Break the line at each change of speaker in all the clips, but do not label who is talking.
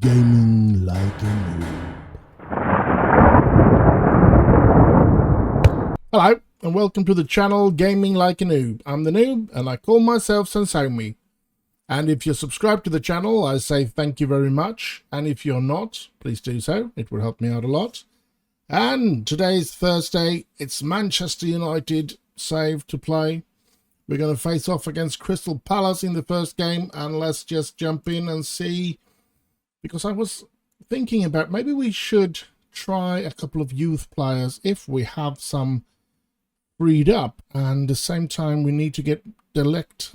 Gaming like a noob. Hello and welcome to the channel Gaming Like a Noob. I'm the Noob and I call myself S05E02. And if you're subscribed to the channel, I say thank you very much. And if you're not, please do so. It will help me out a lot. And today's Thursday. It's Manchester United save to play. We're going to face off against Crystal Palace in the first game. And let's just jump in and see. Because I was thinking about maybe we should try a couple of youth players if we have some freed up. And at the same time, we need to get Delict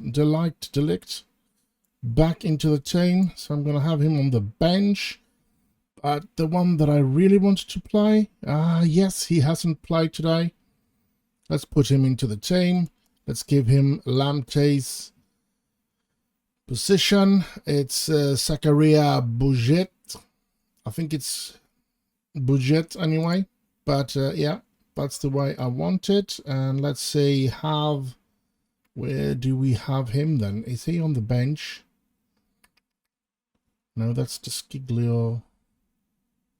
back into the team. So I'm going to have him on the bench. But the one that I really wanted to play, yes, he hasn't played today. Let's put him into the team. Let's give him Lamptey's position. It's Zakaria Bouget. I think it's Bouget anyway. But yeah, that's the way I want it. And let's see, where do we have him then? Is he on the bench? No, that's Desciglio.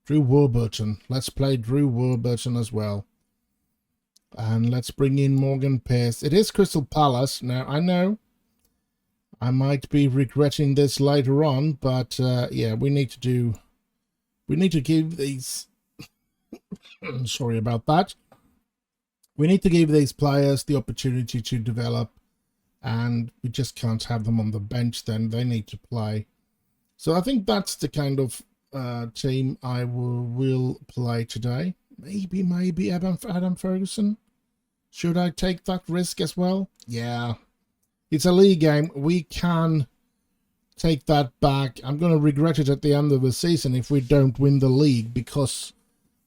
Drew Warburton. Let's play Drew Warburton as well. And let's bring in Morgan Pearce. It is Crystal Palace. Now, I know I might be regretting this later on, but yeah, we need to give these sorry about that. We need to give these players the opportunity to develop, and we just can't have them on the bench then. They need to play. So I think that's the kind of team I will play today. Maybe Adam Ferguson. Should I take that risk as well? Yeah. It's a league game. We can take that back. I'm going to regret it at the end of the season if we don't win the league because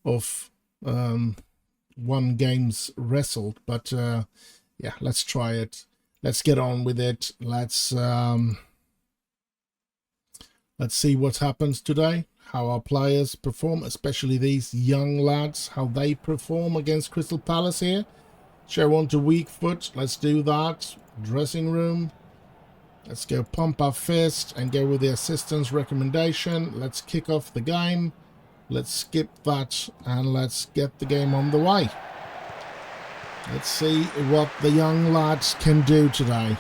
of one game's wrestled. But yeah, let's try it. Let's get on with it. Let's see what happens today. How our players perform, especially these young lads, how they perform against Crystal Palace here. Show on to weak foot. Let's do that. Dressing room. Let's go pump our fist and go with the assistant's recommendation. Let's kick off the game. Let's skip that and let's get the game on the way. Let's see what the young lads can do today.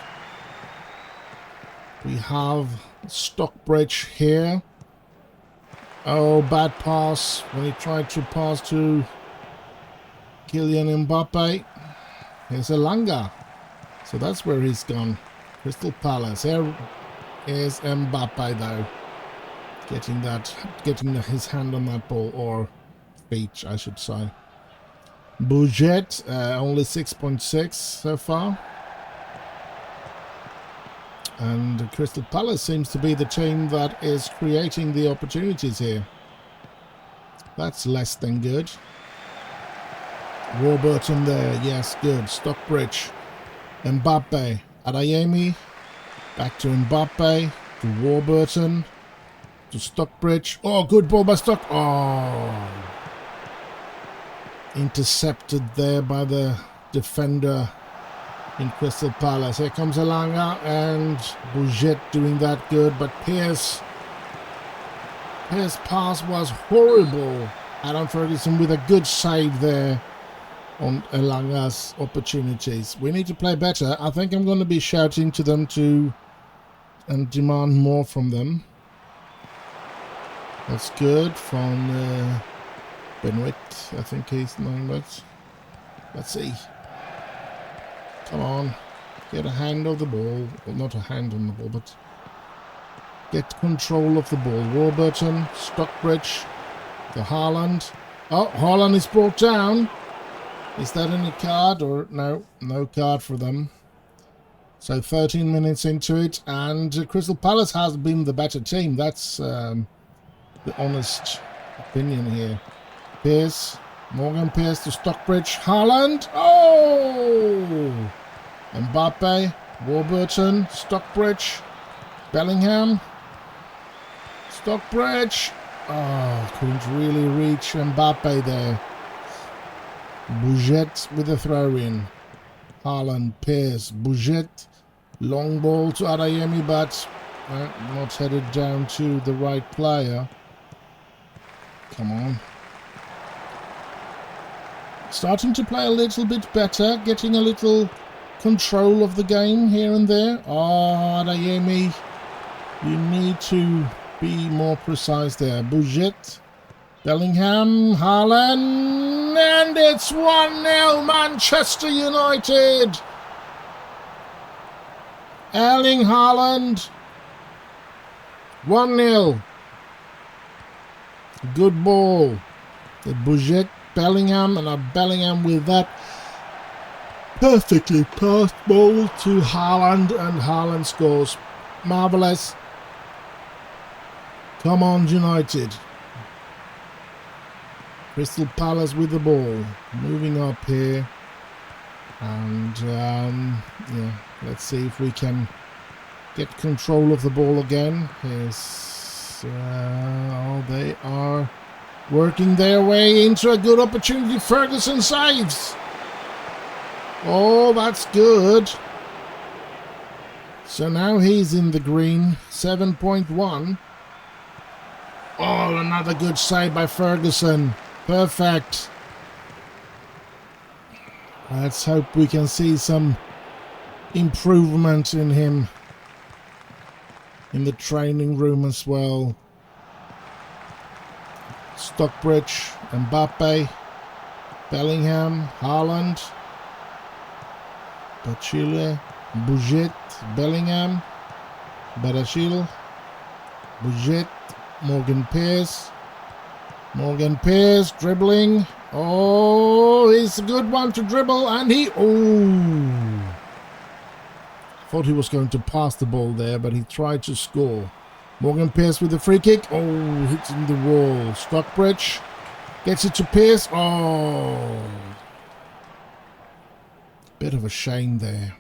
We have Stockbridge here. Oh, bad pass when he tried to pass to Kylian Mbappe. Here's Elanga. So that's where he's gone. Crystal Palace. Here is Mbappe though. Getting his hand on that ball, or feet, I should say. Bouget, only 6.6 so far. And Crystal Palace seems to be the team that is creating the opportunities here. That's less than good. Warburton there, yes, good. Stockbridge. Mbappe. Adeyemi. Back to Mbappe. To Warburton. To Stockbridge. Oh, good ball by Stock. Oh. Intercepted there by the defender in Crystal Palace. Here comes Elanga and Bouget doing that good, but Pearce's pass was horrible. Adam Ferguson with a good save there on Elanga's opportunities. We need to play better. I think I'm going to be shouting to them and demand more from them. That's good from Benoit. I think he's known that. Let's see. Come on, get a hand of the ball. Well, not a hand on the ball, but get control of the ball. Warburton, Stockbridge, to Haaland. Oh, Haaland is brought down. Is that any card or no? No card for them. So 13 minutes into it, and Crystal Palace has been the better team. That's the honest opinion here. Pearce. Morgan Pearce to Stockbridge. Haaland. Oh! Mbappe. Warburton. Stockbridge. Bellingham. Stockbridge. Oh, couldn't really reach Mbappe there. Bouget with a throw-in. Haaland. Pearce. Bouget. Long ball to Adeyemi, but Not headed down to the right player. Come on. Starting to play a little bit better, getting a little control of the game here and there. Oh, Adeyemi, you need to be more precise there. Bujet, Bellingham, Haaland, and it's 1-0 Manchester United. Erling Haaland, 1-0. Good ball. The Bujet, Bellingham, and Bellingham with that perfectly passed ball to Haaland, and Haaland scores. Marvellous. Come on, United. Crystal Palace with the ball. Moving up here. And, yeah, let's see if we can get control of the ball again. Here's, oh, they are working their way into a good opportunity. Ferguson saves. Oh, that's good. So now he's in the green. 7.1. Oh, another good save by Ferguson. Perfect. Let's hope we can see some improvement in him in the training room as well. Stockbridge, Mbappe, Bellingham, Haaland, Bachile, Bujet, Bellingham, Barashil, Bujet, Morgan Pearce dribbling. Oh, he's a good one to dribble, and he... Oh! Thought he was going to pass the ball there, but he tried to score. Morgan Pearce with the free kick. Oh, hitting the wall. Stockbridge gets it to Pearce. Oh! Bit of a shame there.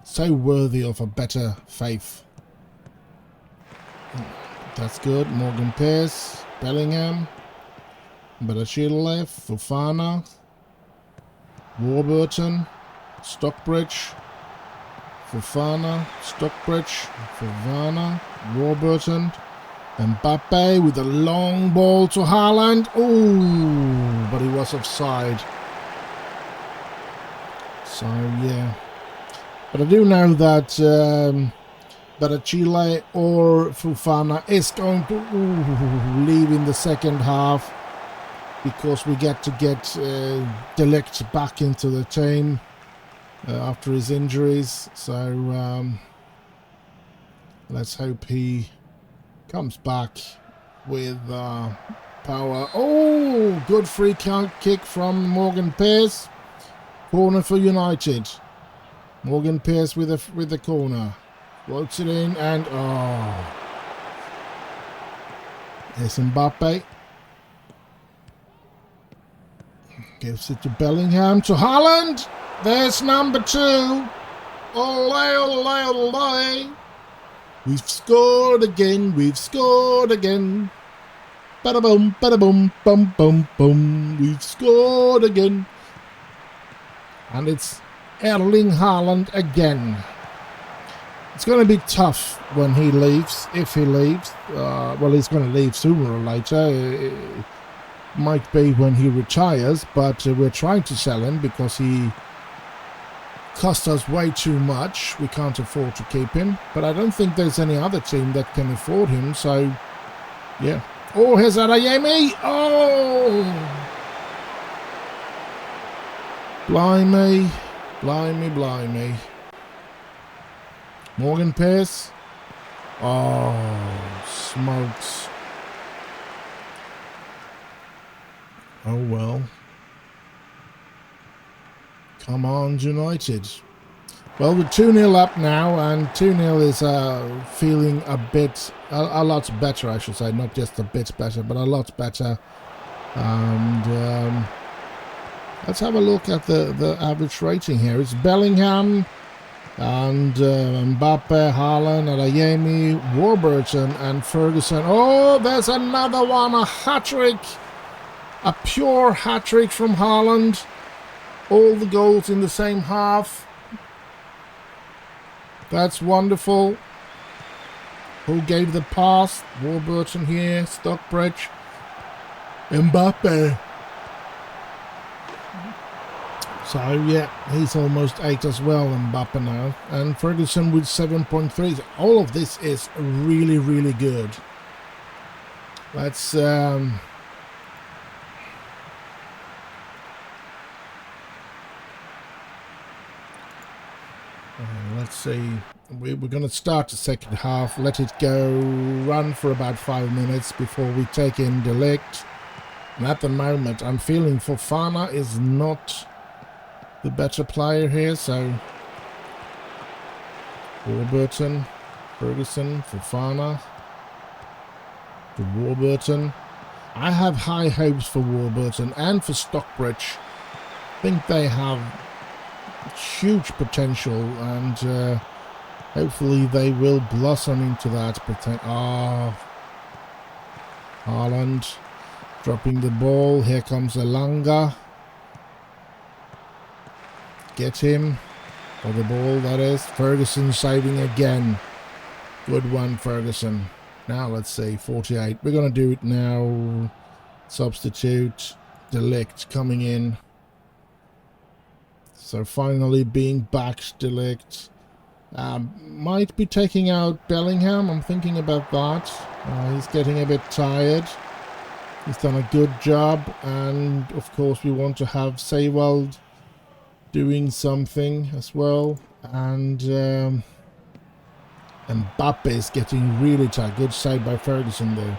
So worthy of a better faith. That's good. Morgan Pearce, Bellingham, Barashile, Fofana, Warburton, Stockbridge, Fofana, Stockbridge, Fofana, Warburton, Mbappe with a long ball to Haaland. Oh, but he was offside. So, yeah. But I do know that Chile or Fofana is going to leave in the second half, because we get De Ligt back into the team after his injuries. So let's hope he comes back with power. Oh, good free kick from Morgan Pearce. Corner for United. Morgan Pearce with the corner. Floats it in, and oh, there's Mbappe. Gives it to Bellingham, to Haaland. There's number 2. Ole, ole, ole. We've scored again. We've scored again. Bada boom, bum, bum, bum. We've scored again. And it's Erling Haaland again. It's going to be tough when he leaves, if he leaves. Well, he's going to leave sooner or later. It might be when he retires, but we're trying to sell him because he cost us way too much. We can't afford to keep him, but I don't think there's any other team that can afford him, so yeah. Oh, here's Adeyemi. Oh! Blimey. Blimey, blimey. Morgan Pearce. Oh, smokes. Oh well. Come on, United. Well, we're 2-0 up now, and 2-0 is feeling a lot better, I should say. Not just a bit better, but a lot better. And let's have a look at the average rating here. It's Bellingham and Mbappe, Haaland, Adeyemi, Warburton, and Ferguson. Oh, there's another one, a hat-trick. A pure hat-trick from Haaland. All the goals in the same half. That's wonderful. Who gave the pass? Warburton here, Stockbridge, Mbappe. So yeah, he's almost 8 as well, Mbappe now. And Ferguson with 7.3. All of this is really, really good. Let's let's see. We're going to start the second half, let it go, run for about 5 minutes before we take in De Ligt. And at the moment, I'm feeling Fofana is not the better player here, so Warburton, Ferguson, Fofana to Warburton. I have high hopes for Warburton and for Stockbridge. I think they have huge potential, and hopefully they will blossom into that potential. Haaland dropping the ball. Here comes Elanga. Get him. Or the ball, that is. Ferguson saving again. Good one, Ferguson. Now let's see, 48. We're going to do it now. Substitute. De Ligt coming in. So finally being backed, De Ligt. Might be taking out Bellingham. I'm thinking about that. He's getting a bit tired. He's done a good job. And of course we want to have Seiwald doing something as well. And Mbappe is getting really tired. Good save by Ferguson there.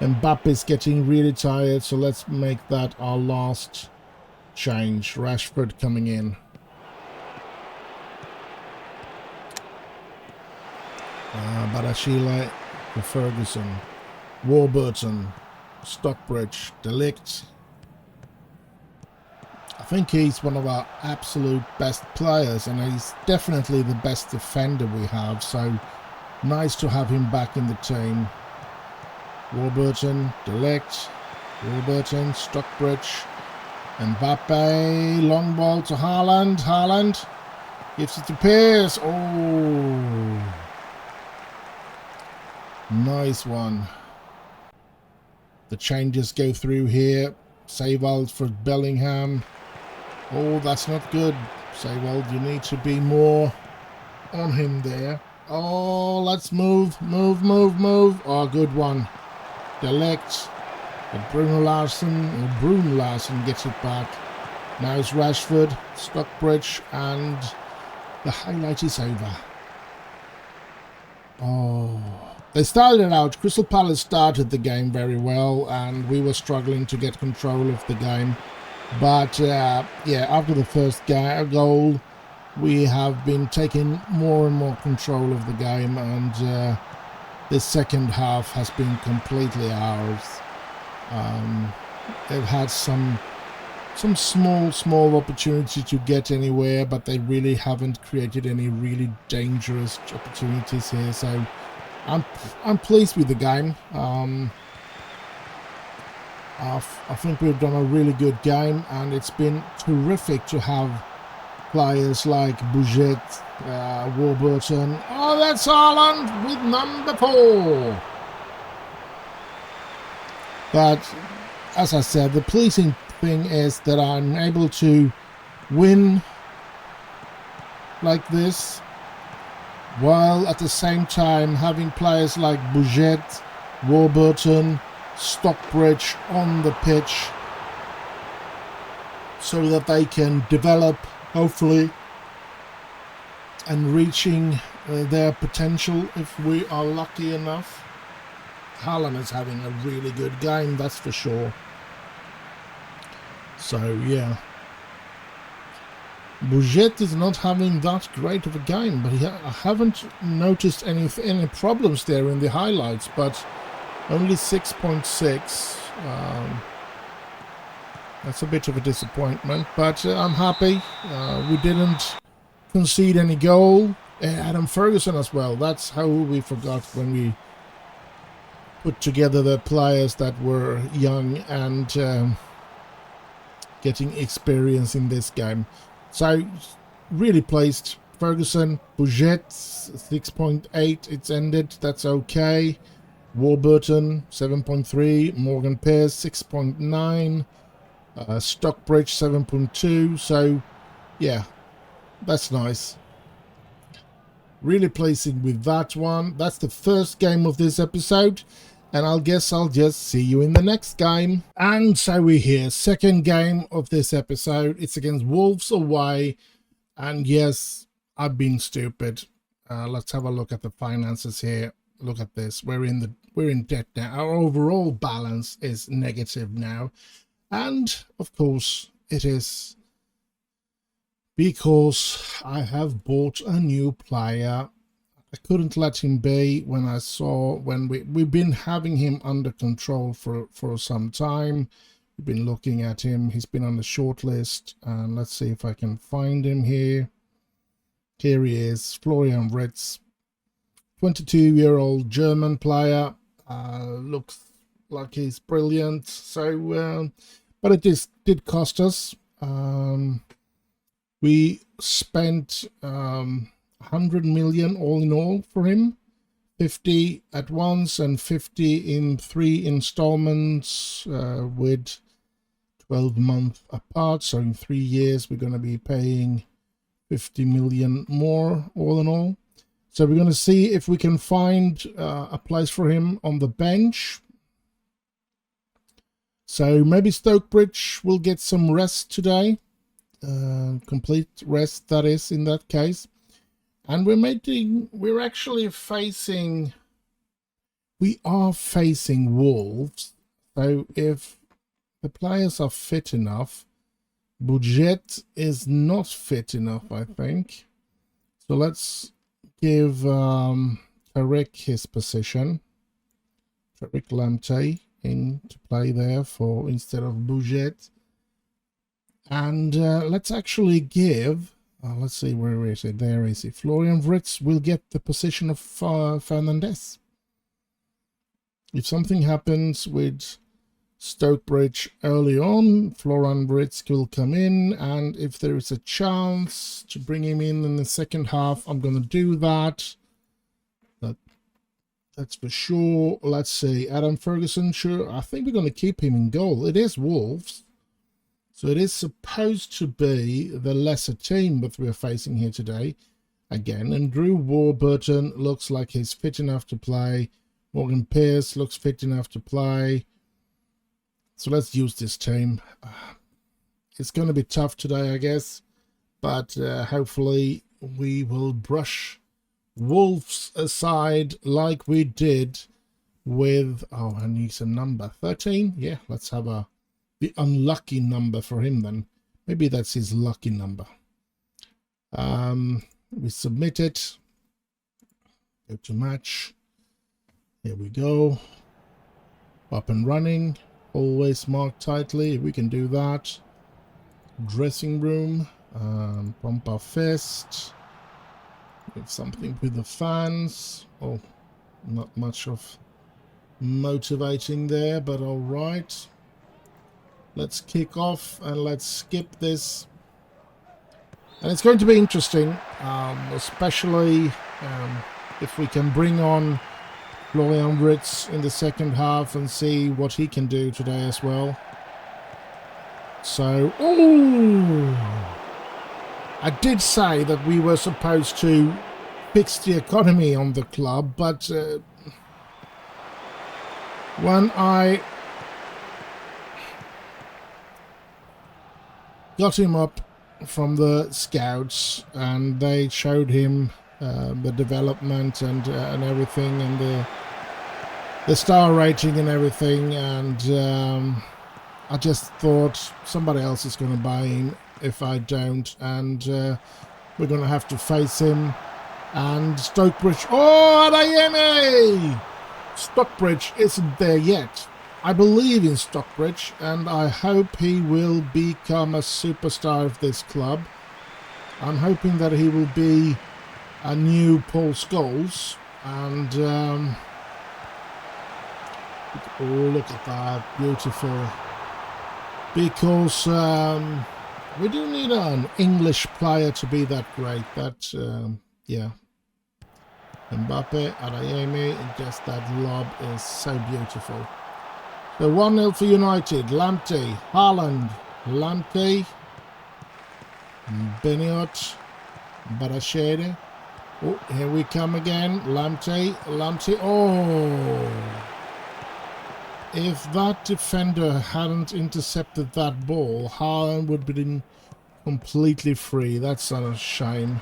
Mbappe is getting really tired, so let's make that our last change. Rashford coming in. Badashile for Ferguson. Warburton. Stockbridge. De Ligt. I think he's one of our absolute best players, and he's definitely the best defender we have, so nice to have him back in the team. Warburton, De Ligt, Warburton, Stockbridge, Mbappe, long ball to Haaland. Haaland gives it to Pearce. Oh, nice one. The changes go through here. Seiwald for Bellingham. Oh, that's not good. Seiwald, you need to be more on him there. Oh, let's move. Oh, good one. De Ligt. But Bruno Larsen gets it back. Now it's Rashford, Stockbridge, and the highlight is over. Oh, they started out. Crystal Palace started the game very well, and we were struggling to get control of the game. But yeah, after the first goal, we have been taking more and more control of the game, and this second half has been completely ours. They've had some small opportunity to get anywhere, but they really haven't created any really dangerous opportunities here. So I'm pleased with the game. I think we've done a really good game, and it's been terrific to have players like Bouget, Warburton. Oh, that's Haaland with number 4. But as I said, the pleasing thing is that I'm able to win like this, while at the same time having players like Bouget, Warburton, Stockbridge on the pitch, so that they can develop, hopefully, and reaching their potential if we are lucky enough. Haaland is having a really good game, that's for sure. So yeah, Bouget is not having that great of a game, but I haven't noticed any problems there in the highlights, but only 6.6. That's a bit of a disappointment, but I'm happy. We didn't concede any goal. Adam Ferguson as well. That's how we forgot when we put together the players that were young and getting experience in this game. So really pleased Ferguson, Bouget 6.8. It's ended. That's okay. Warburton 7.3. Morgan Pierce 6.9. Stockbridge 7.2. So yeah, that's nice. Really pleasing with that one. That's the first game of this episode, and I guess I'll just see you in the next game. And so we're here, second game of this episode. It's against Wolves away, and yes, I've been stupid. Let's have a look at the finances here. Look at this. We're in debt now. Our overall balance is negative now, and of course it is because I have bought a new player. I couldn't let him be when we've been having him under control for some time. We've been looking at him. He's been on the short list, and let's see if I can find him here. Here he is, Florian Wirtz, 22-year-old German player. Looks like he's brilliant. So, but it did cost us. We spent 100 million all in all for him, 50 at once and 50 in 3 installments with 12 months apart. So in 3 years, we're going to be paying 50 million more all in all. So we're going to see if we can find a place for him on the bench. So maybe Stockbridge will get some rest today. Complete rest, that is, in that case. And we are facing Wolves. So if the players are fit enough, Bouget is not fit enough, I think. So let's give Tariq his position. Tariq Lamptey in to play there for instead of Bouget. And let's actually give, let's see, where is it? There is it. Florian Wirtz will get the position of Fernandez. If something happens with Stockbridge early on, Florian Wirtz will come in, and if there is a chance to bring him in the second half, I'm going to do that. That's for sure. Let's see, Adam Ferguson, sure. I think we're going to keep him in goal. It is Wolves. So it is supposed to be the lesser team that we're facing here today. Again, and Drew Warburton looks like he's fit enough to play. Morgan Pierce looks fit enough to play. So let's use this team. It's going to be tough today, I guess. But hopefully we will brush Wolves aside like we did with... Oh, I need some number. 13? Yeah, let's have the unlucky number for him then. Maybe that's his lucky number. We submit it. Go to match. Here we go. Up and running. Always marked tightly. We can do that. Dressing room. Pump our fist. Get something with the fans. Oh, not much of motivating there, but all right. Let's kick off and let's skip this. And it's going to be interesting, especially if we can bring on Florian Wirtz in the second half and see what he can do today as well. So, I did say that we were supposed to fix the economy on the club, but when I got him up from the scouts and they showed him the development and everything, and the star rating and everything, and I just thought somebody else is going to buy him if I don't, and we're going to have to face him. And Stockbridge, oh, Adeyemi! Stockbridge isn't there yet. I believe in Stockbridge, and I hope he will become a superstar of this club. I'm hoping that he will be a new Paul Scholes, and oh, look at that, beautiful. Because We do need an English player to be that great. That, yeah. Mbappe, Adeyemi, just that lob is so beautiful. So 1-0 for United. Lamptey, Haaland, Lamptey, Beniot, Barashere. Oh, here we come again. Lamptey. Oh! If that defender hadn't intercepted that ball, Haaland would have been completely free. That's a shame.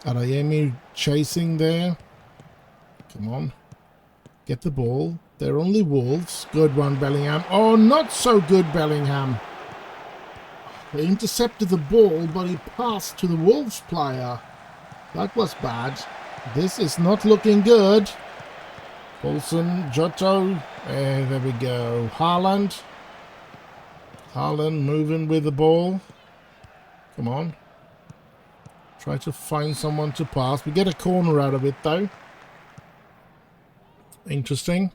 Adeyemi chasing there. Come on. Get the ball. They're only Wolves. Good one, Bellingham. Oh, not so good, Bellingham. He intercepted the ball, but he passed to the Wolves player. That was bad. This is not looking good. Paulson, Giotto. There we go. Haaland. Haaland moving with the ball. Come on. Try to find someone to pass. We get a corner out of it, though. Interesting.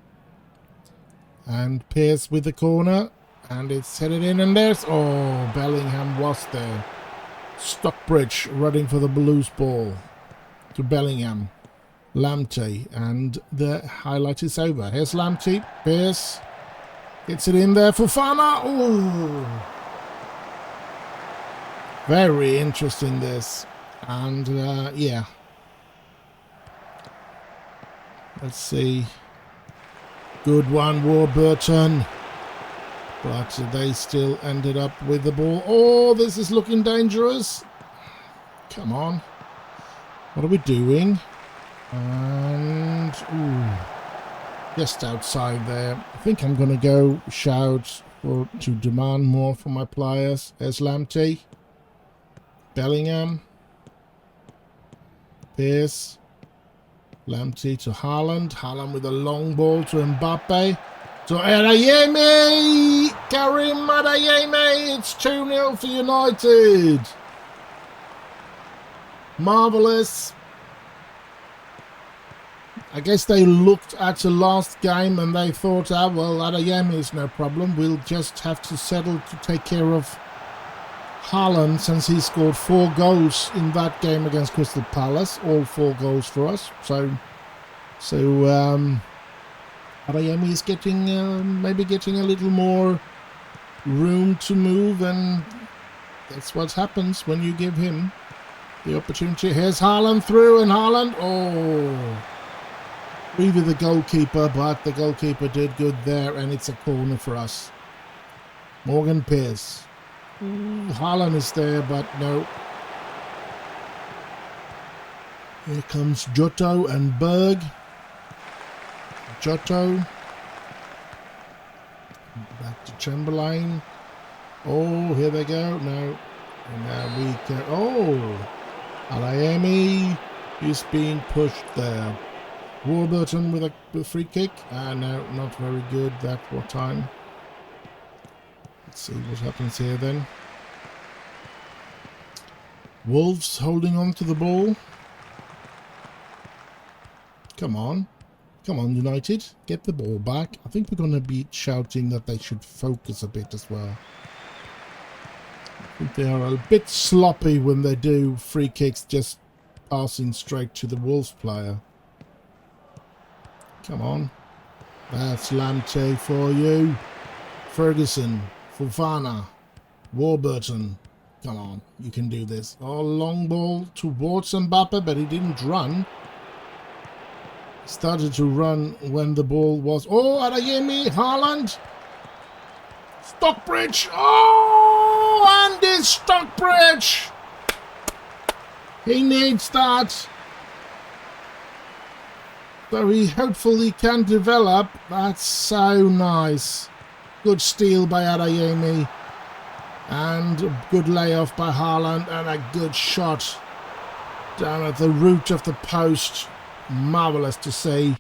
And Pierce with the corner. And it's headed in, and there's... Oh, Bellingham was there. Stockbridge running for the Blues ball. To Bellingham. Lamptey. And the highlight is over. Here's Lamptey. Pierce. Gets it in there for Fana. Oh! Very interesting, this. And, yeah. Let's see. Good one, Warburton. But they still ended up with the ball. Oh, this is looking dangerous. Come on. What are we doing? And, ooh, just outside there. I think I'm going to go shout to demand more from my players. There's Lamptey. Bellingham. Pierce. Lamptey to Haaland. Haaland with a long ball to Mbappe. To Adeyemi! Karim Adeyemi! It's 2-0 for United. Marvellous. I guess they looked at the last game and they thought, ah, well, Adeyemi is no problem. We'll just have to settle to take care of Haaland, since he scored 4 goals in that game against Crystal Palace. All 4 goals for us. So Adeyemi is getting, maybe getting a little more room to move, and that's what happens when you give him the opportunity. Here's Haaland through, and Haaland, oh, really the goalkeeper, but the goalkeeper did good there, and it's a corner for us. Morgan Pierce. Haaland is there, but no. Here comes Giotto and Berg. Giotto. Back to Chamberlain. Oh, here they go. No. And now we can... Oh! Adeyemi is being pushed there. Warburton with a free kick. No, not very good that time. Let's see what happens here then. Wolves holding on to the ball. Come on. Come on, United. Get the ball back. I think we're going to be shouting that they should focus a bit as well. I think they are a bit sloppy when they do free kicks, just passing straight to the Wolves player. Come on. That's Lamptey for you. Ferguson. Fofana. Warburton. Come on. You can do this. Oh, long ball towards Mbappe, but he didn't run. He started to run when the ball was... Oh, Adeyemi. Haaland. Stockbridge. Oh, Andy Stockbridge. He needs that. So he hopefully can develop. That's so nice. Good steal by Adeyemi. And a good layoff by Haaland. And a good shot down at the root of the post. Marvellous to see.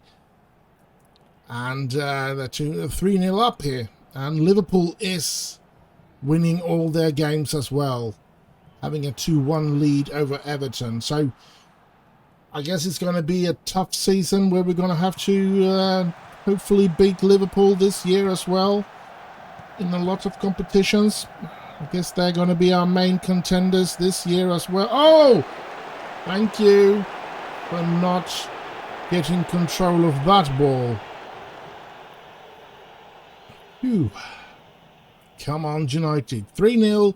And they're 3-0 up here. And Liverpool is winning all their games as well. Having a 2-1 lead over Everton. So I guess it's going to be a tough season where we're going to have to hopefully beat Liverpool this year as well in a lot of competitions. I guess they're going to be our main contenders this year as well. Oh! Thank you for not getting control of that ball. Phew. Come on, United. 3-0,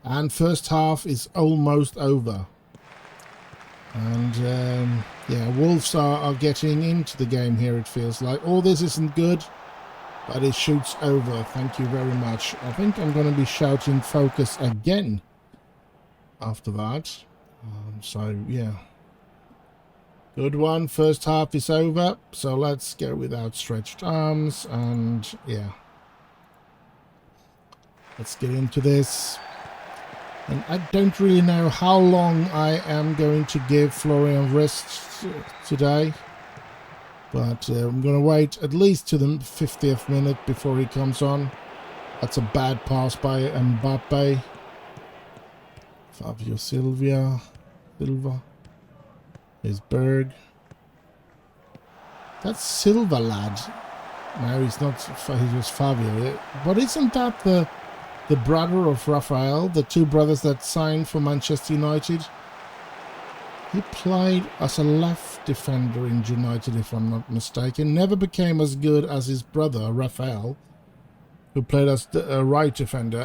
and first half is almost over. And, yeah, Wolves are getting into the game here, it feels like. All this isn't good, but it shoots over. Thank you very much. I think I'm going to be shouting focus again after that. So, yeah. Good one. First half is over. So let's go with outstretched arms. And, yeah. Let's get into this. And I don't really know how long I am going to give Florian rest today. But I'm going to wait at least to the 50th minute before he comes on. That's a bad pass by Mbappe. Fabio Silva. Here's Berg. That's Silva, lad. No, he's not. He was Fabio. But isn't that the brother of Rafael? The two brothers that signed for Manchester United? He played as a left defender in United, if I'm not mistaken. Never became as good as his brother, Rafael, who played as a right defender.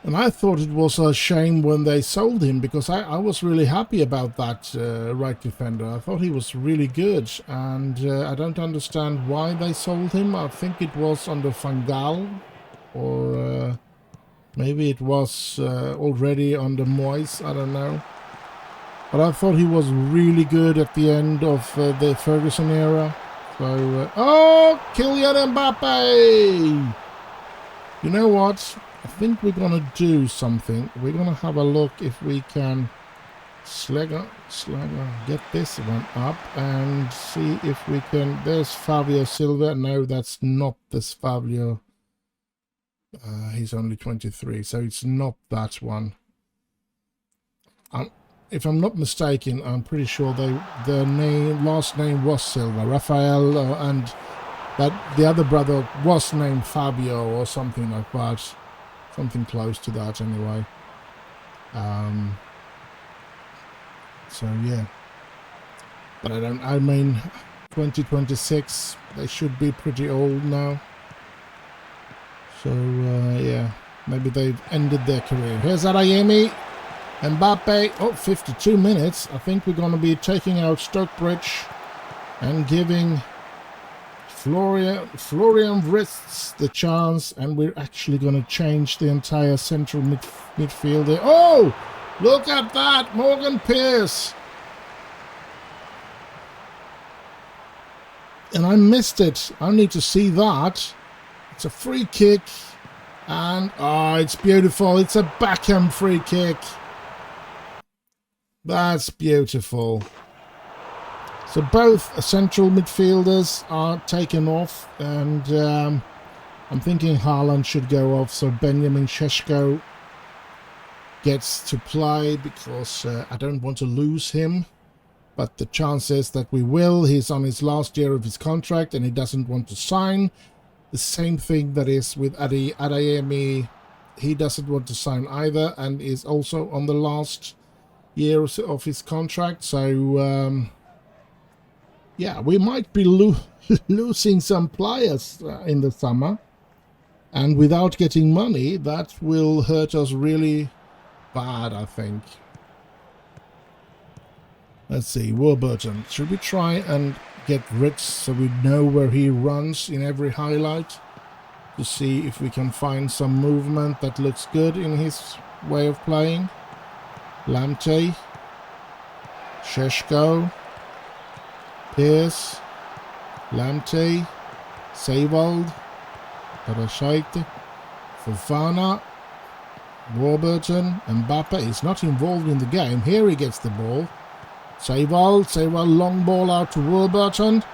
And I thought it was a shame when they sold him, because I was really happy about that right defender. I thought he was really good, and I don't understand why they sold him. I think it was under Van Gaal, or maybe it was already under Moyes, I don't know. But I thought he was really good at the end of the Ferguson era. So, oh, Kylian Mbappe! You know what? I think we're going to do something. We're going to have a look if we can Slagger, get this one up and see if we can. There's Fabio Silva. No, that's not this Fabio. He's only 23, so it's not that one. If I'm not mistaken, I'm pretty sure their last name was Silva. Rafael and that the other brother was named Fabio or something like that. Something close to that anyway. So yeah. But I mean 2026, they should be pretty old now. So yeah, maybe they've ended their career. Here's Adeyemi. Mbappe. Oh, 52 minutes. I think we're going to be taking out Stokebridge and giving Florian Wirtz the chance, and we're actually going to change the entire central midfield there. Oh, look at that, Morgan Pearce. And I missed it. I need to see that. It's a free kick, and oh, it's beautiful. It's a backhand free kick. That's beautiful. So both central midfielders are taken off, and I'm thinking Haaland should go off, so Benjamin Šeško gets to play, because I don't want to lose him. But the chance is that we will. He's on his last year of his contract, and he doesn't want to sign. The same thing that is with Adeyemi. He doesn't want to sign either, and is also on the last year of his contract. So yeah, we might be losing some players in the summer, and without getting money, that will hurt us really bad, I think. Let's see, Warburton. Should we try and get Ritz so we know where he runs in every highlight, to see if we can find some movement that looks good in his way of playing? Lamptey, Šeško, Pearce, Lamptey, Seiwald, Parasite, Fofana, Warburton, Mbappe is not involved in the game. Here he gets the ball. Seiwald, long ball out to Warburton.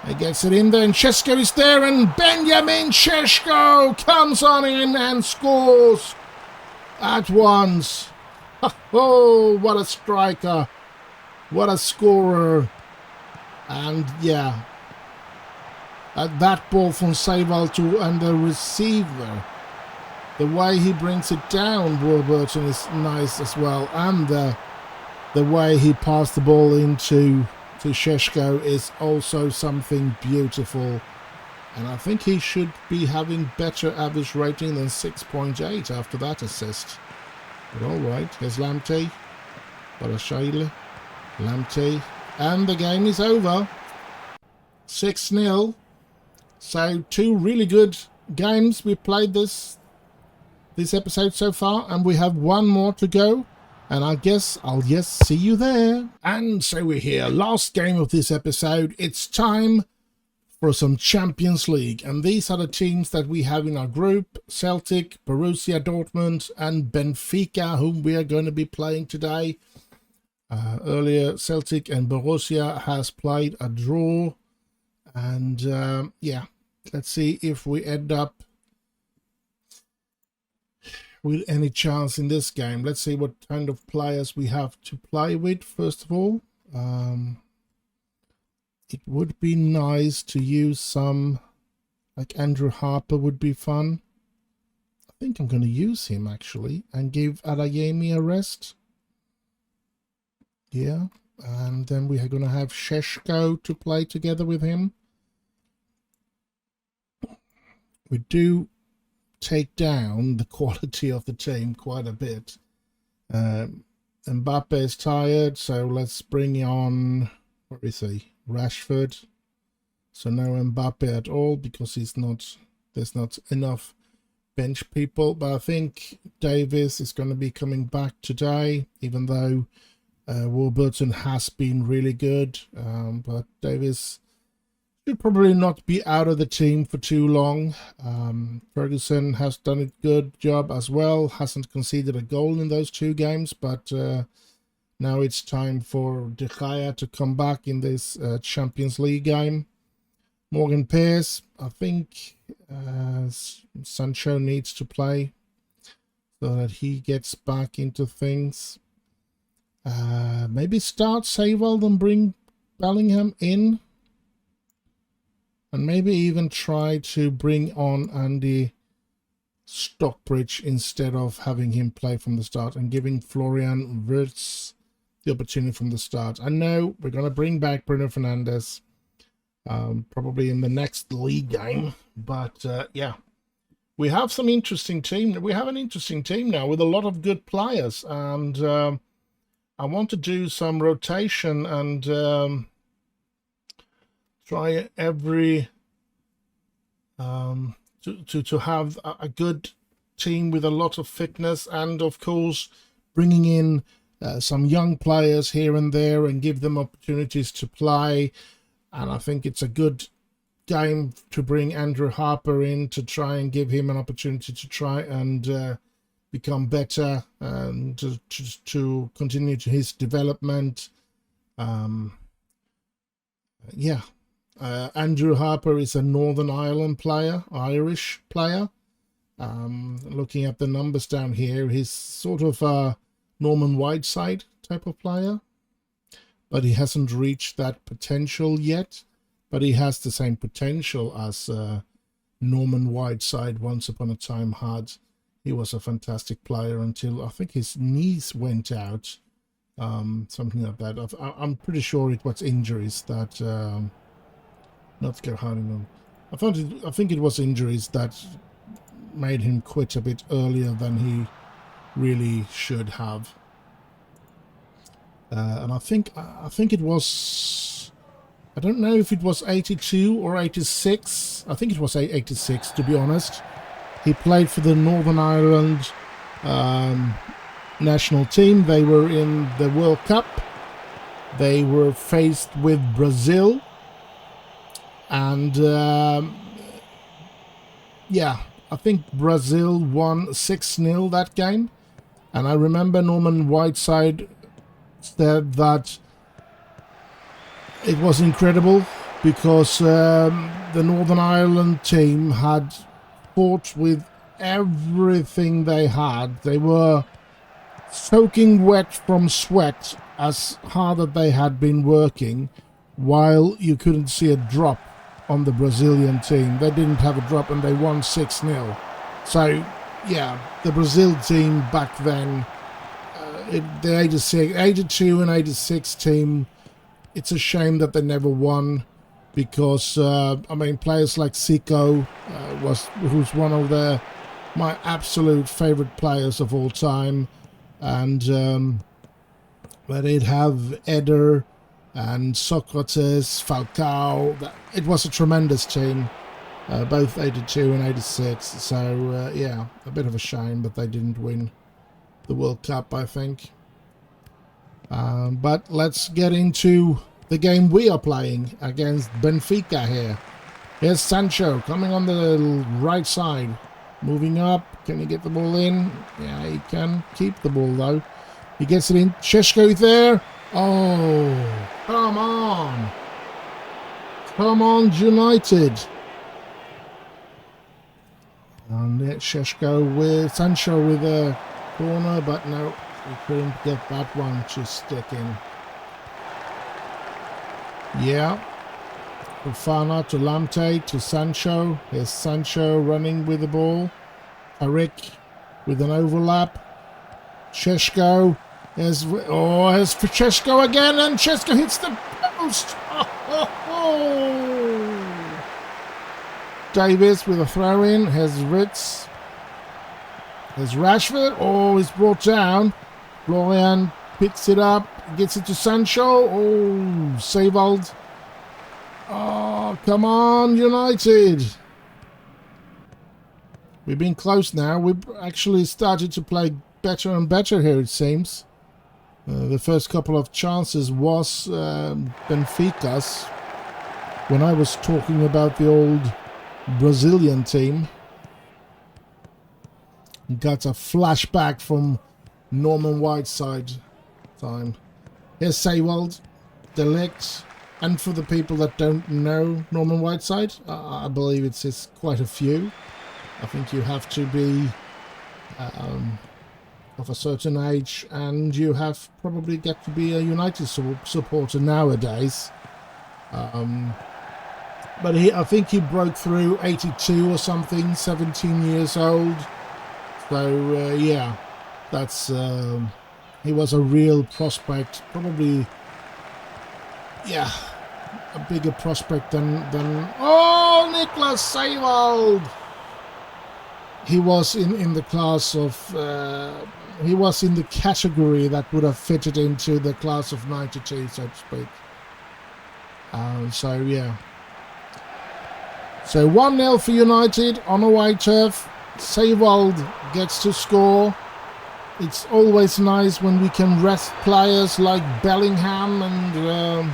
He gets it in there, and Šeško is there, and Benjamin Šeško comes on in and scores at once. Oh, what a striker. What a scorer. And yeah, that ball from Seiwald to and the receiver the way he brings it down, Warburton, is nice as well. And the way he passed the ball into Šeško is also something beautiful. And I think he should be having better average rating than 6.8 after that assist. But alright, here's Lamptey. Barashile. Lamptey. And the game is over. 6-0. So 2 really good games we played this episode so far. And we have 1 more to go. And I guess I'll just see you there. And so we're here. Last game of this episode. It's time for some Champions League, and these are the teams that we have in our group: Celtic, Borussia Dortmund and Benfica, whom we are going to be playing today. Earlier Celtic and Borussia has played a draw, and yeah, let's see if we end up with any chance in this game. Let's see what kind of players we have to play with first of all. It would be nice to use some, like Andrew Harper would be fun. I think I'm going to use him actually and give Adeyemi a rest. Yeah, and then we are going to have Šeško to play together with him. We do take down the quality of the team quite a bit. Mbappe is tired, so let's bring on, what is he? Rashford. So no Mbappe at all because there's not enough bench people. But I think Davis is going to be coming back today, even though Warburton has been really good. But Davis should probably not be out of the team for too long. Ferguson has done a good job as well. Hasn't conceded a goal in those 2 games, but now it's time for De Gea to come back in this Champions League game. Morgan Pearce, I think Sancho needs to play so that he gets back into things. Maybe start Seiwald and bring Bellingham in. And maybe even try to bring on Andy Stockbridge instead of having him play from the start and giving Florian Wirtz the opportunity from the start. I know we're going to bring back Bruno Fernandes probably in the next league game, but yeah, we have some interesting team. We have an interesting team now with a lot of good players, and I want to do some rotation and try every to have a good team with a lot of fitness, and of course bringing in some young players here and there and give them opportunities to play. And I think it's a good game to bring Andrew Harper in to try and give him an opportunity to try and become better and to continue to his development. Yeah, Andrew Harper is a Northern Ireland player, Irish player. Looking at the numbers down here, he's sort of a Norman Whiteside type of player, but he hasn't reached that potential yet. But he has the same potential as Norman Whiteside once upon a time had. He was a fantastic player until I think his knees went out, something like that. I'm pretty sure it was injuries that not Gerhardt. I think it was injuries that made him quit a bit earlier than he really should have. And I think it was, I don't know if it was 82 or 86. I think it was 86, to be honest. He played for the Northern Ireland national team. They were in the World Cup. They were faced with Brazil. And yeah, I think Brazil won 6-0 that game. And I remember Norman Whiteside said that it was incredible because the Northern Ireland team had fought with everything they had. They were soaking wet from sweat as hard as they had been working, while you couldn't see a drop on the Brazilian team. They didn't have a drop and they won 6-0. So yeah, the Brazil team back then, the 82 and 86 team, it's a shame that they never won, because I mean, players like Zico who's one of my absolute favorite players of all time, and but they'd have Eder and Socrates, Falcao. It was a tremendous team, both 82 and 86. So yeah, a bit of a shame that they didn't win the World Cup, I think. But let's get into the game we are playing against Benfica here. Here's Sancho coming on the right side, moving up. Can he get the ball in? Yeah, he can keep the ball though. He gets it in. Šeško there. Oh, come on. Come on, United. And Šeško with Sancho with a corner, but no, he couldn't get that one to stick in. Yeah. Fofana to Lamptey to Sancho. Here's Sancho running with the ball. Tarik with an overlap. Šeško. Here's Šeško again, and Šeško hits the post. Davis with a throw in. Here's Ritz. There's Rashford. Oh, he's brought down. Florian picks it up, gets it to Sancho. Oh, Seiwald. Oh, come on, United. We've been close now. We've actually started to play better and better here, it seems. The first couple of chances was Benfica's, when I was talking about the old Brazilian team. Got a flashback from Norman Whiteside time. Here's Seiwald, De Ligt, and for the people that don't know Norman Whiteside, I believe it's quite a few. I think you have to be of a certain age, and you have probably got to be a United supporter nowadays. But I think he broke through 82 or something, 17 years old. So yeah, that's he was a real prospect, probably, yeah, a bigger prospect than oh, Niklas Seiwald. He was in the class of he was in the category that would have fitted into the class of 92, so to speak. So yeah, so 1-0 for United on away turf. Seiwald gets to score. It's always nice when we can rest players like Bellingham and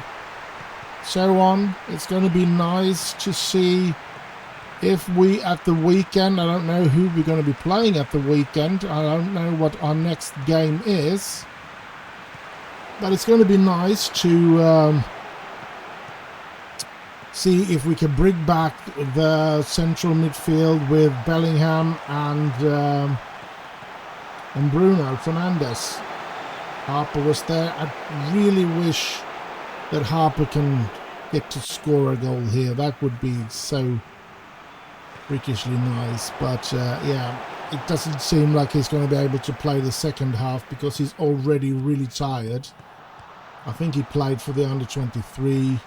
so on. It's going to be nice to see if we at the weekend, I don't know who we're going to be playing at the weekend. I don't know what our next game is. But it's going to be nice to see if we can bring back the central midfield with Bellingham and Bruno Fernandes. Harper was there. I really wish that Harper can get to score a goal here. That would be so freakishly nice. But yeah, it doesn't seem like he's going to be able to play the second half because he's already really tired. I think he played for the under-23.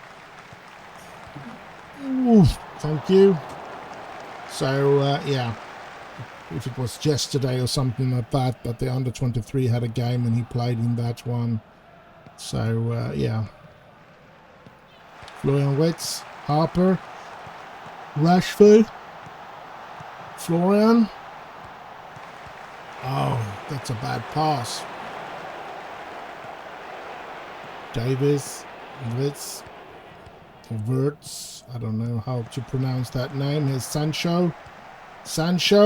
Ooh, thank you. So yeah, if it was yesterday or something like that, that the under-23 had a game and he played in that one. So yeah, Florian Wirtz, Harper, Rashford, Florian. Oh, that's a bad pass. Davis, Wirtz, Wirtz, I don't know how to pronounce that name. Here's Sancho. Sancho!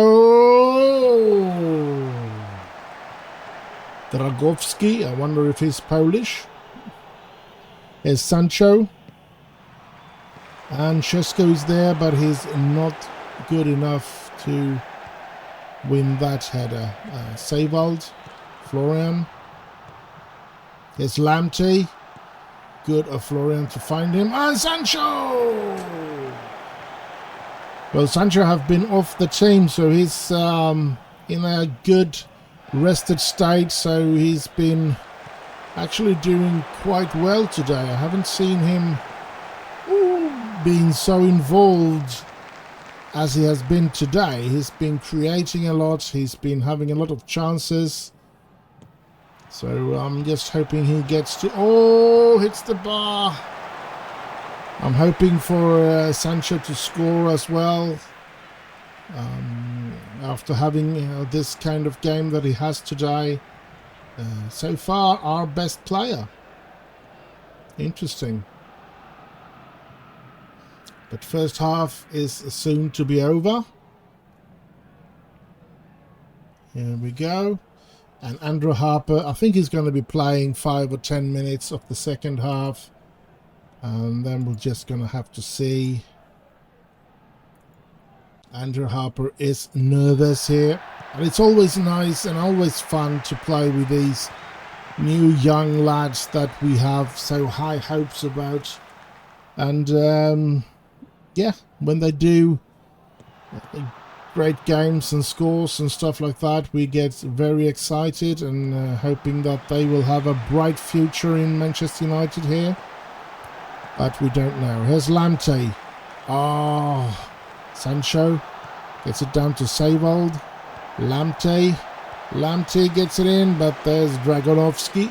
Dragowski, I wonder if he's Polish. Here's Sancho. And Šeško is there, but he's not good enough to win that header. Seiwald, Florian. Here's Lamptey. Good of Florian to find him. And Sancho! Well, Sancho have been off the team, so he's in a good rested state, so he's been actually doing quite well today. I haven't seen him being so involved as he has been today. He's been creating a lot, he's been having a lot of chances. So I'm just hoping he gets to... Oh, hits the bar. I'm hoping for Sancho to score as well. After having this kind of game that he has today. So far, our best player. Interesting. But first half is soon to be over. Here we go. And Andrew Harper, I think he's going to be playing 5 or 10 minutes of the second half. And then we're just going to have to see. Andrew Harper is nervous here. And it's always nice and always fun to play with these new young lads that we have so high hopes about. And yeah, when they do great games and scores and stuff like that, we get very excited and hoping that they will have a bright future in Manchester United here. But we don't know. Here's Lamptey. Oh, Sancho gets it down to Savold. Lamptey gets it in, but there's Dragovski,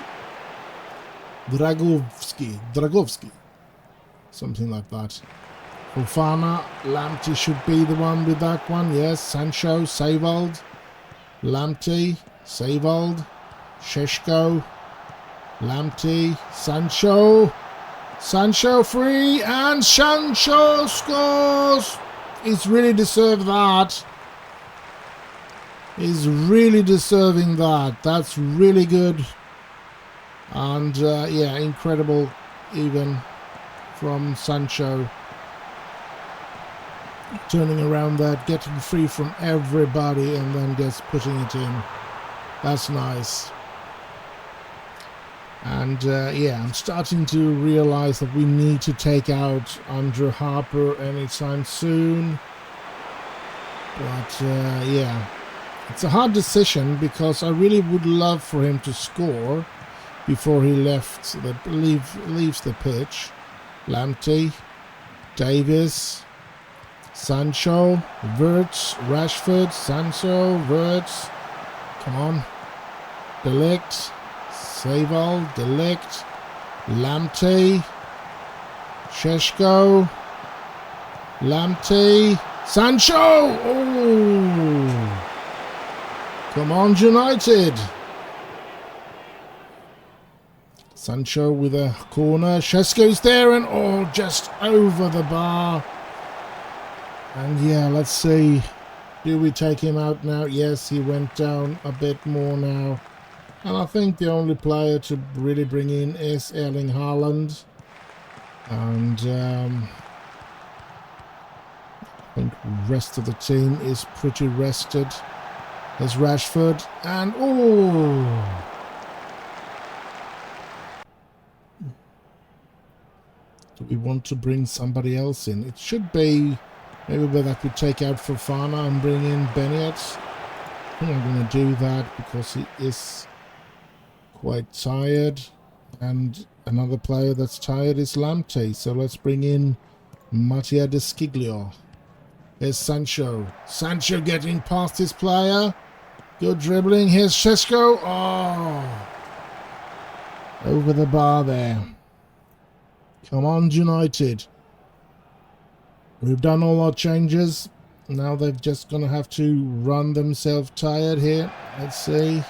something like that. Fofana, Lamptey should be the one with that one. Yes, Sancho, Savold, Lamptey, Savold, Šeško, Lamptey, Sancho free, and Sancho scores. He's really deserved that. He's really deserving that. That's really good. And yeah, incredible even from Sancho. Turning around that, getting free from everybody and then just putting it in. That's nice. And yeah, I'm starting to realize that we need to take out Andrew Harper anytime soon. But yeah, it's a hard decision because I really would love for him to score before he leaves the pitch. Lamptey, Davis, Sancho, Wirtz, Rashford, Sancho, Wirtz. Come on. De Ligt, Savold, De Ligt, Lamptey, Šeško, Lamptey, Sancho! Oh! Come on, United! Sancho with a corner. Šeško's there and oh, just over the bar. And yeah, let's see. Do we take him out now? Yes, he went down a bit more now. And I think the only player to really bring in is Erling Haaland. And I think the rest of the team is pretty rested. There's Rashford. And oh! Do we want to bring somebody else in? It should be maybe that we take out Fofana and bring in Bennett. I think I'm going to do that because he is quite tired. And another player that's tired is Lamptey. So let's bring in Mattia De Sciglio. Here's Sancho. Sancho getting past his player. Good dribbling. Here's Šeško. Oh! Over the bar there. Come on, United. We've done all our changes. Now they're just going to have to run themselves tired here. Let's see.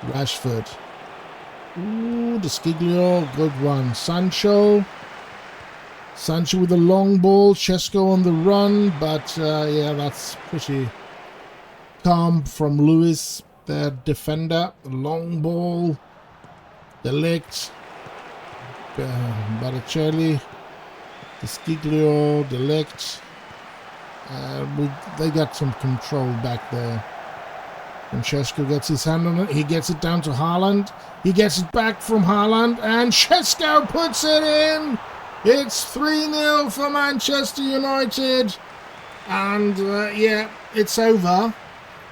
Rashford. Ooh, De Sciglio. Good one. Sancho. Sancho with a long ball. Šeško on the run. But yeah, that's pretty calm from Lewis, their defender. Long ball. De Ligt. Baricelli. De Sciglio, De Ligt. They got some control back there. And Šeško gets his hand on it. He gets it down to Haaland. He gets it back from Haaland. And Šeško puts it in. It's 3-0 for Manchester United. And yeah, it's over.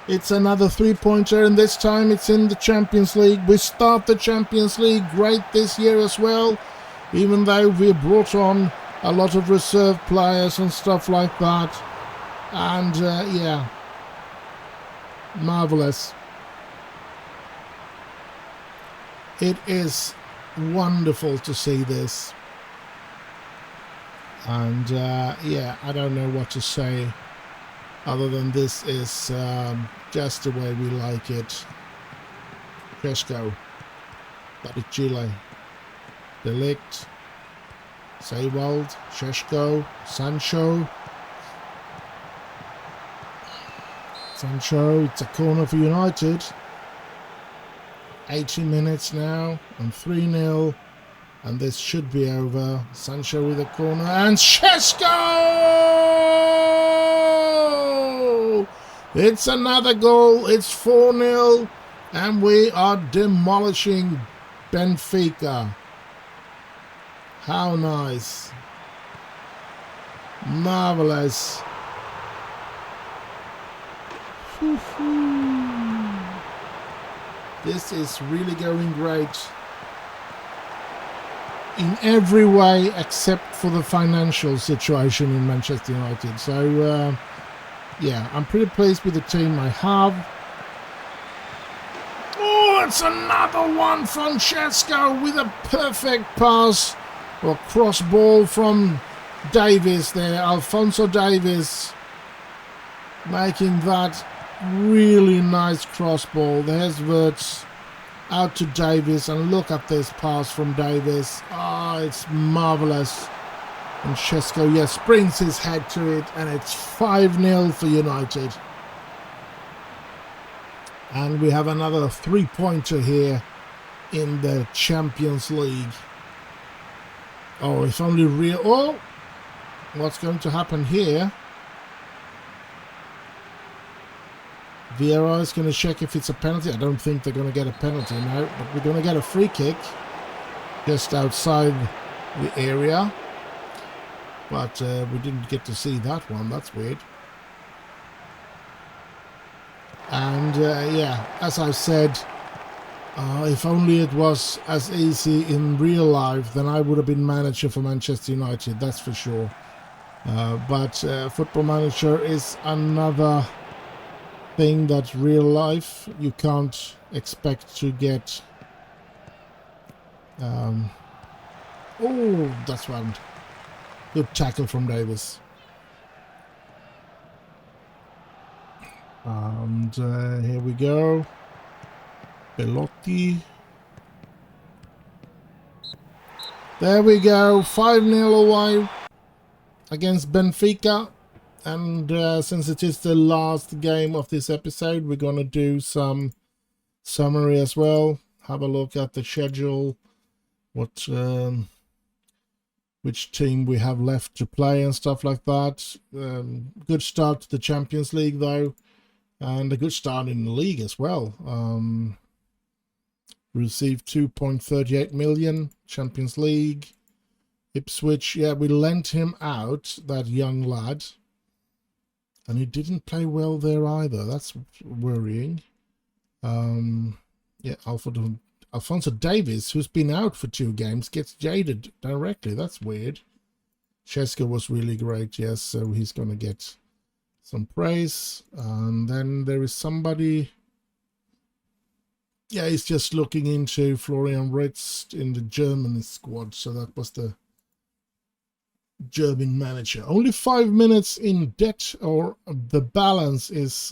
It's another 3-pointer, and this time it's in the Champions League. We start the Champions League great this year as well, even though we brought on a lot of reserve players and stuff like that. And yeah, marvelous. It is wonderful to see this. And yeah, I don't know what to say other than this is just the way we like it. Cresco, Chile, Delict, Seiwald, Sheshko, Sancho. It's a corner for United. 80 minutes now, and 3-0. And this should be over. Sancho with a corner, and Sheshko! It's another goal. It's 4-0, and we are demolishing Benfica. How nice. Marvelous. This is really going great in every way except for the financial situation in Manchester United. So yeah, I'm pretty pleased with the team I have. Oh, it's another one from Francesco with a perfect pass or cross ball from Davies there, Alphonso Davies, making that really nice cross ball. There's Wirtz out to Davies, and look at this pass from Davies. Oh, it's marvelous. And Shesko, yes, brings his head to it, and it's 5-0 for United. And we have another 3-pointer here in the Champions League. Oh, if only real. Oh, what's going to happen here? Vieira is going to check if it's a penalty. I don't think they're going to get a penalty now, but we're going to get a free kick just outside the area. But we didn't get to see that one. That's weird. And yeah, as I said, if only it was as easy in real life, then I would have been manager for Manchester United, that's for sure. But Football Manager is another thing that real life you can't expect to get. Oh, that's one. Good tackle from Davis. And here we go. Belotti. There we go. 5-0 away against Benfica. And since it is the last game of this episode, we're going to do some summary as well. Have a look at the schedule. What, which team we have left to play and stuff like that. Good start to the Champions League though. And a good start in the league as well. Received 2.38 million Champions League. Ipswich, yeah, we lent him out, that young lad. And he didn't play well there either. That's worrying. Yeah, Alphonso Davies, who's been out for 2 games, gets jaded directly. That's weird. Cheska was really great, yes, so he's going to get some praise. And then there is somebody... Yeah, he's just looking into Florian Wirtz in the German squad, so that was the German manager. Only 5 minutes in debt, or the balance is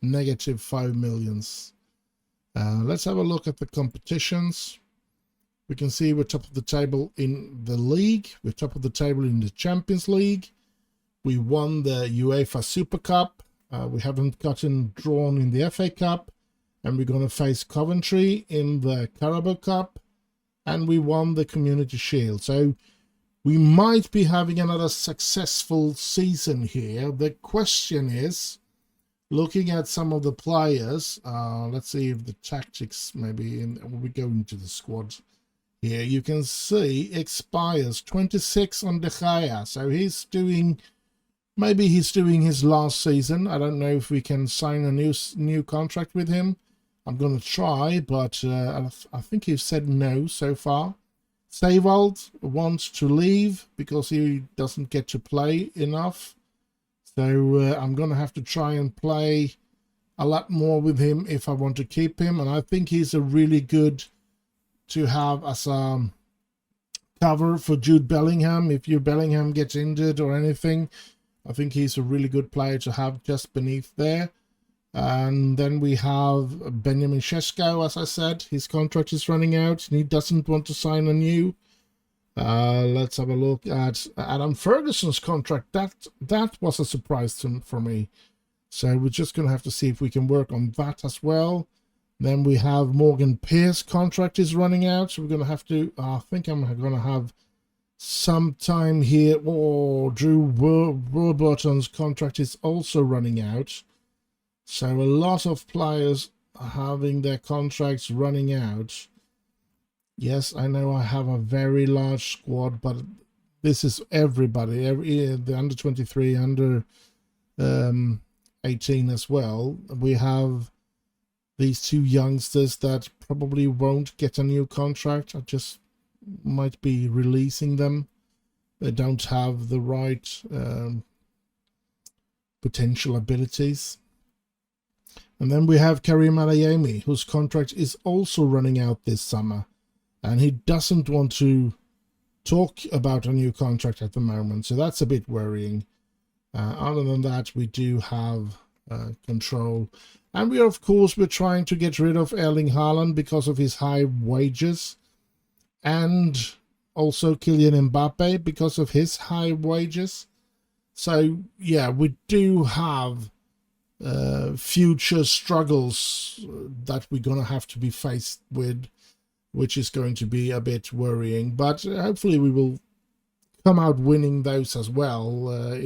negative 5 million. Let's have a look at the competitions. We can see we're top of the table in the league. We're top of the table in the Champions League. We won the UEFA Super Cup. We haven't gotten drawn in the FA Cup. And we're going to face Coventry in the Carabao Cup. And we won the Community Shield. So we might be having another successful season here. The question is, looking at some of the players, let's see if the tactics maybe, we go into the squad here. You can see expires 26 on De Gea. So he's doing Maybe he's doing his last season. I don't know if we can sign a new contract with him. I'm going to try, but I think he's said no so far. Seiwald wants to leave because he doesn't get to play enough. So I'm going to have to try and play a lot more with him if I want to keep him. And I think he's a really good to have as a cover for Jude Bellingham. If Jude Bellingham gets injured or anything, I think he's a really good player to have just beneath there. And then we have Benjamin Sesko, as I said. His contract is running out and he doesn't want to sign a new. Let's have a look at Adam Ferguson's contract. That was a surprise for me. So we're just going to have to see if we can work on that as well. Then we have Morgan Pearce contract is running out. So we're going to have to, I think I'm going to have some time here. Oh, Drew Warburton's contract is also running out. So a lot of players are having their contracts running out. Yes, I know I have a very large squad, but this is everybody, the under 23, under 18 as well. We have these two youngsters that probably won't get a new contract. I just might be releasing them. They don't have the right potential abilities. And then we have Karim Adeyemi, whose contract is also running out this summer. And he doesn't want to talk about a new contract at the moment. So that's a bit worrying. Other than that, we do have control. And we're trying to get rid of Erling Haaland because of his high wages. And also Kylian Mbappe because of his high wages. So, yeah, we do have future struggles that we're going to have to be faced with, which is going to be a bit worrying. But hopefully we will come out winning those as well,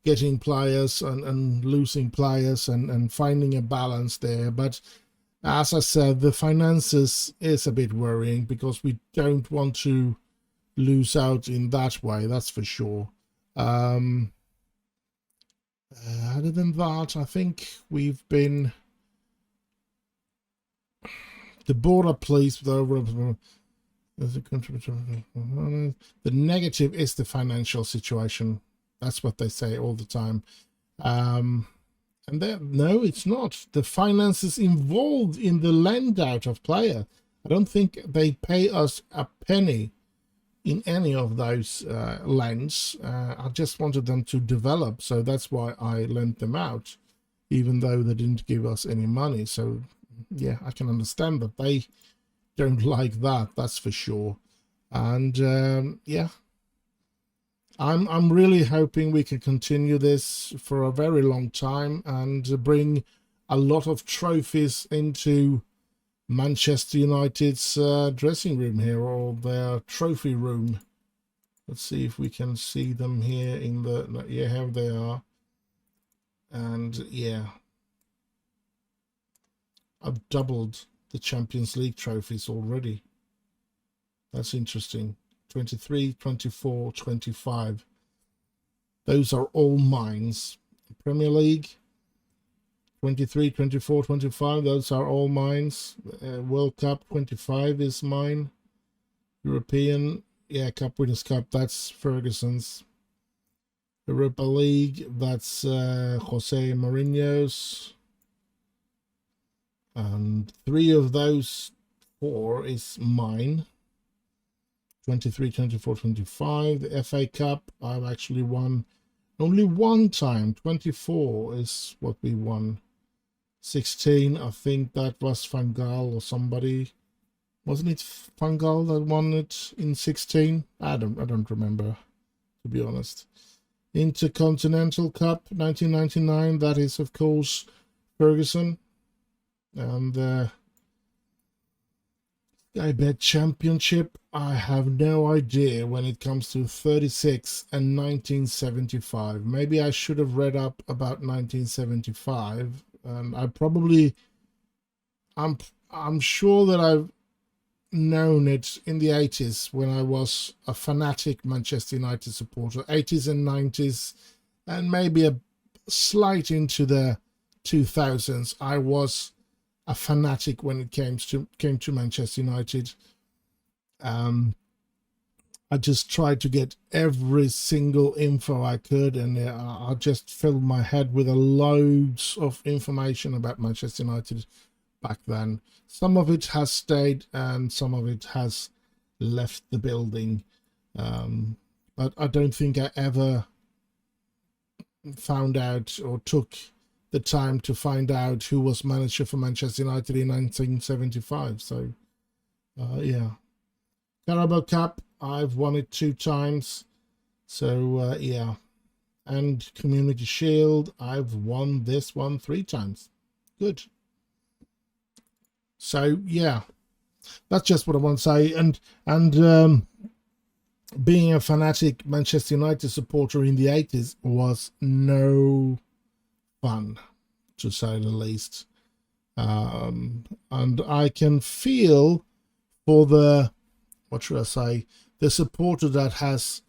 getting players and losing players and finding a balance there. But as I said, the finances is a bit worrying because we don't want to lose out in that way, that's for sure. Other than that, I think we've been... The border police, the negative is the financial situation. That's what they say all the time. And no, it's not. The finances involved in the lend out of player. I don't think they pay us a penny in any of those lends. I just wanted them to develop, so that's why I lent them out, even though they didn't give us any money. So yeah, I can understand that they don't like that, that's for sure. And yeah, I'm really hoping we can continue this for a very long time and bring a lot of trophies into Manchester United's dressing room here, or their trophy room. Let's see if we can see them here in the... Yeah, here they are. And yeah, I've doubled the Champions League trophies already. That's interesting. 23, 24, 25. Those are all mines. Premier League, 23, 24, 25. Those are all mines. World Cup, 25 is mine. European, yeah, Cup Winners' Cup, that's Ferguson's. Europa League, that's Jose Mourinho's. And 3 of those 4 is mine. 23, 24, 25. The FA Cup, I've actually won only one time. 24 is what we won. 16, I think that was Van Gaal or somebody. Wasn't it Van Gaal that won it in 16? I don't remember, to be honest. Intercontinental Cup, 1999. That is, of course, Ferguson. And I bet Championship, I have no idea when it comes to 36 and 1975. Maybe I should have read up about 1975. I'm sure that I've known it in the 80s when I was a fanatic Manchester United supporter. 80s and 90s, and maybe a slight into the 2000s, I was a fanatic when it came to Manchester United. I just tried to get every single info I could, and I just filled my head with loads of information about Manchester United back then. Some of it has stayed and some of it has left the building, but I don't think I ever found out or took the time to find out who was manager for Manchester United in 1975. So yeah, Carabao Cup, I've won it 2 times, so yeah, and Community Shield, I've won this one 3 times. Good. So yeah, that's just what I want to say. And being a fanatic Manchester United supporter in the 80s was no fun, to say the least. And I can feel for the, what should I say, the supporter that has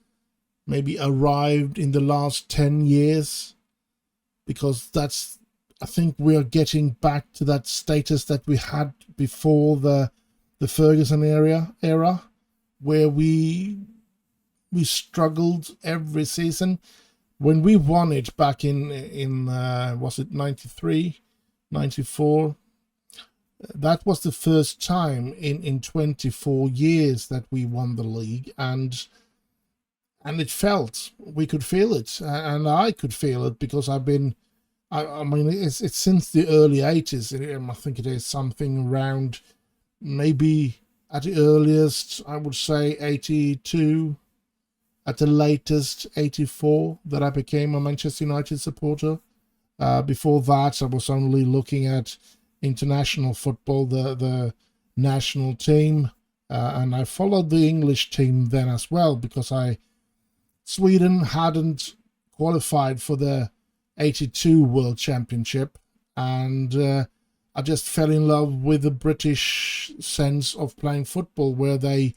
maybe arrived in the last 10 years, because that's, I think we're getting back to that status that we had before the Ferguson era, where we struggled every season. When we won it back in was it 93, 94? That was the first time in 24 years that we won the league, and it felt, we could feel it, and I could feel it, because I've been, I mean, it's since the early 80s. I think it is something around, maybe at the earliest, I would say 82, at the latest 84, that I became a Manchester United supporter. Before that, I was only looking at international football, the national team, and I followed the English team then as well, because Sweden hadn't qualified for the 82 World Championship, and I just fell in love with the British sense of playing football, where they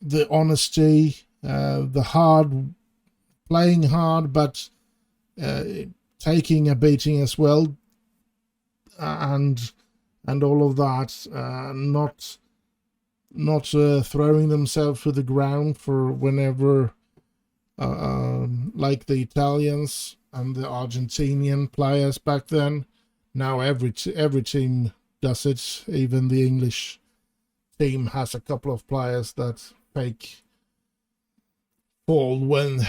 the honesty, the hard, playing hard, but taking a beating as well, and all of that, not throwing themselves to the ground for whenever, like the Italians and the Argentinian players back then. Now every team does it. Even the English team has a couple of players that fake fall when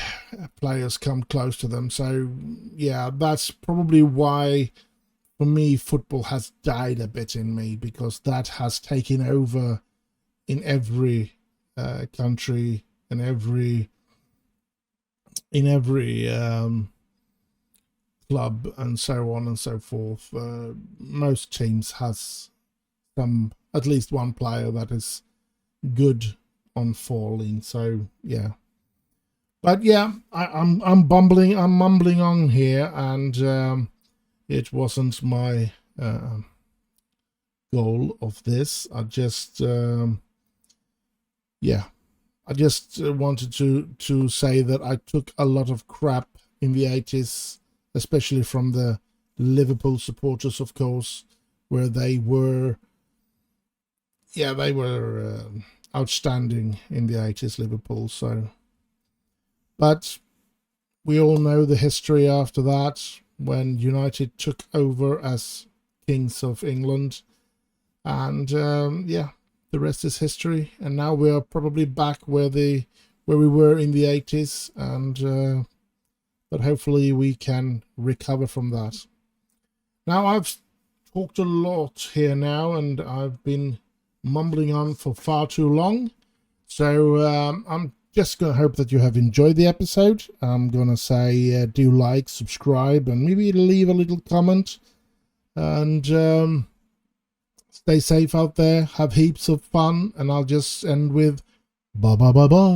players come close to them. So yeah, that's probably why, for me, football has died a bit in me, because that has taken over in every country and in every club and so on and so forth. Most teams has at least one player that is good on falling. So yeah, but yeah, I'm mumbling on here, and it wasn't my goal of this. I just yeah, I just wanted to say that I took a lot of crap in the 80s, especially from the Liverpool supporters, of course, where they were outstanding in the 80s, Liverpool. So, but we all know the history after that, when United took over as Kings of England, and yeah, the rest is history. And now we are probably back where we were in the 80s, and but hopefully we can recover from that. Now, I've talked a lot here now, and I've been mumbling on for far too long, so I'm just gonna hope that you have enjoyed the episode. I'm gonna say do like, subscribe, and maybe leave a little comment, and stay safe out there, have heaps of fun, and I'll just end with bye bye bye bye.